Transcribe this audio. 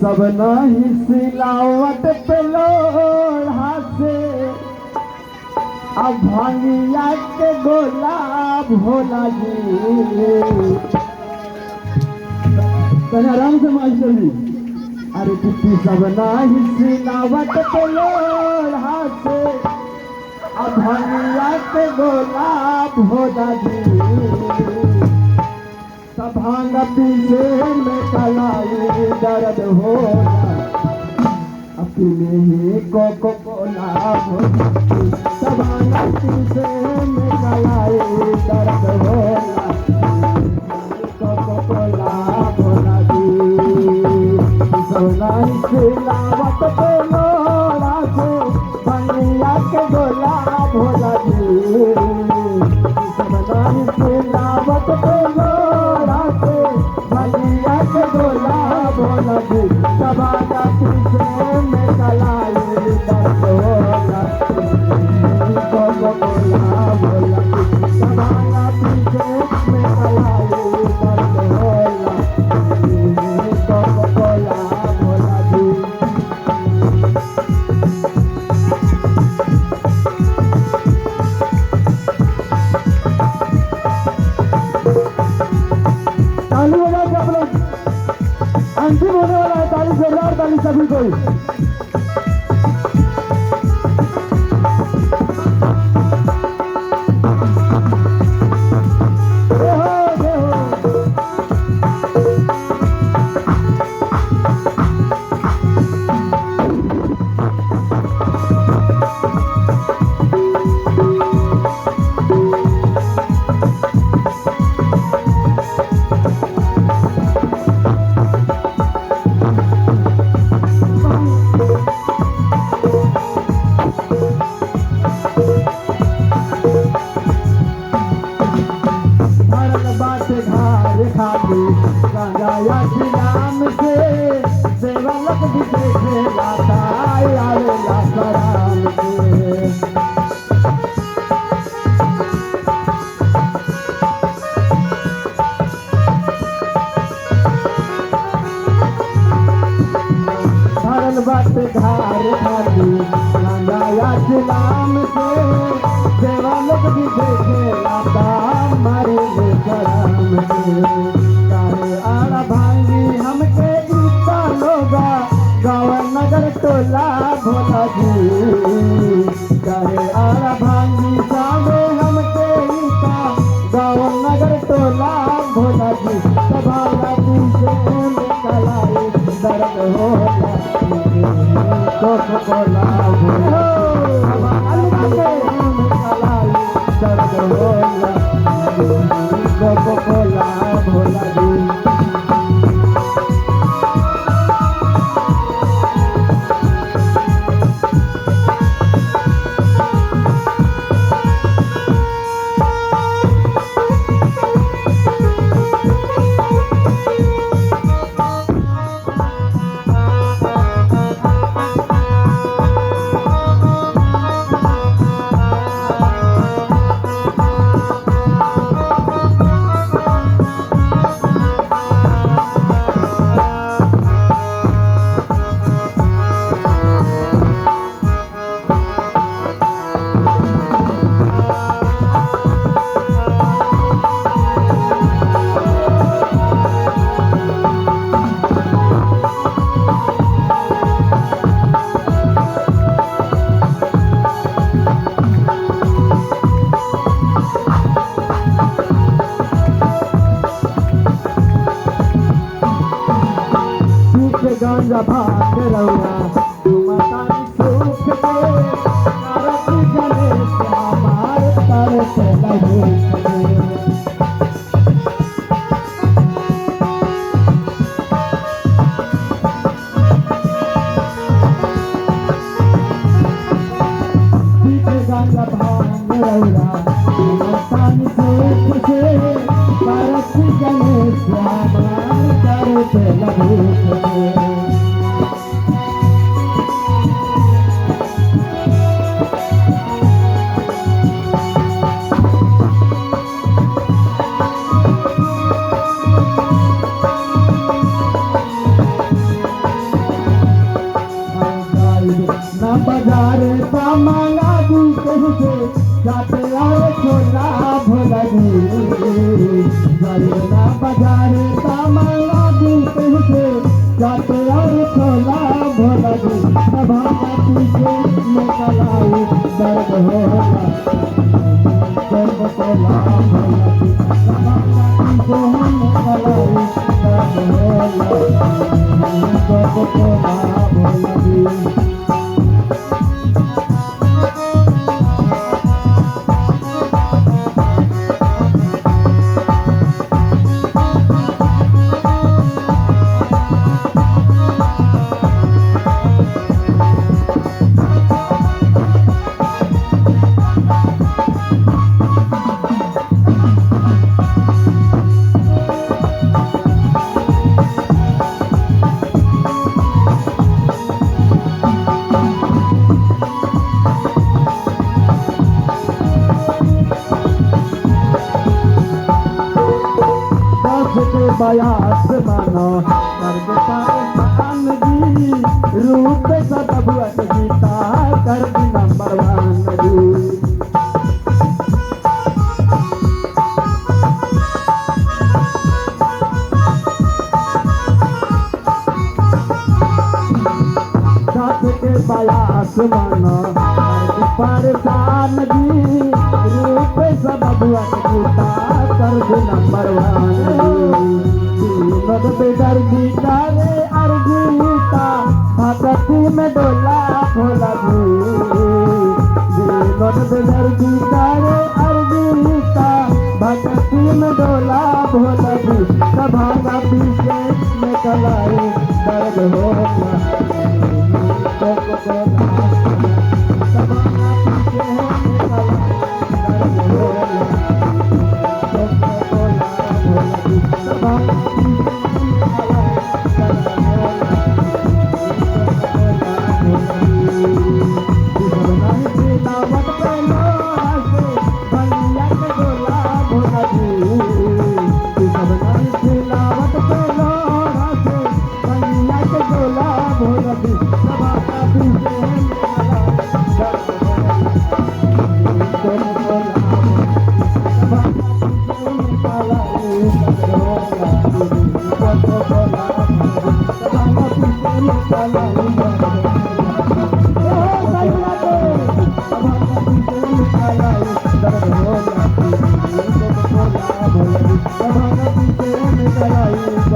सब नहीं सिलावट पे लोढ़ा से अब भांगिया के गोला भोला जी। आराम से मास्टर जी। अरे पिट्टी सब नहीं सिलावट पे लोढ़ा से अब भांगिया के गोला भोला जी। भांग पीछे में कलाई दर्द होला अपने ही कोको कोला भांग पीछे में कलाई दर्द होला कोको कोला भोला जी। सोना सिलावट पे लोड़ा से बनिया के गोला भोला जी। सोना सिलावट पे भोला जी सबाना पीछे में कलाई दर्द होला कोको कोला भोला जी। सबाना पीछे में कलाई दर्द होला कोको कोला भोला जी। चालू हो जाए आप लोग। अंतिम होने वाला है। ताली जोरदार ताली सभी कोई। गंगाया जी नाम से सेवलक भी देखे लाता आवेला सराम से। भरल बाटे धार खाली गंगाया जी नाम से सेवलक भी देखे लाता मारे सराम से। भांगी हमके गीता लोगा गाँव नगर टोला भोला जी। चाहे आला भांगी जावे हमके गीता गाँव नगर टोला भोला जी। सभाला पीछे में कलाई दर्द होला कोको कोला भोला कलाई दर्द होला कोको कोला भोला जी। गांजा भाग रौरा तुमतानी सुख दे करत जने श्यामार तरस लहू गांजा भाग रौरा तुमतानी सुख दे करत जने श्यामार तरस लहू बाजार सामंगा दी कैसे जाते और छोला भोला जी जरना बाजार सामंगा दी कैसे जाते और छोला भोला जी सभा पीछे निकलाई दर्द होला दर्द होला भोला जी सभा पीछे निकलाई दर्द होला दर्द होला भोला जी बयास मानो सर्ग पान जी रूप सदभुअत गीता कर नंबर 1 जी साथ के बयास मानो सर्ग परेशान जी रूप सदभुअत गीता कर नंबर 1 जी मद बेदर्दी करे अर्जीता भगती में डोला भोला जी मद बेदर्दी करे अर्जीता भगती में डोला भोला जी सभागा पीछे में कलाई दर्द होला सभागा पीछे में कलाई दर्द होला Bye.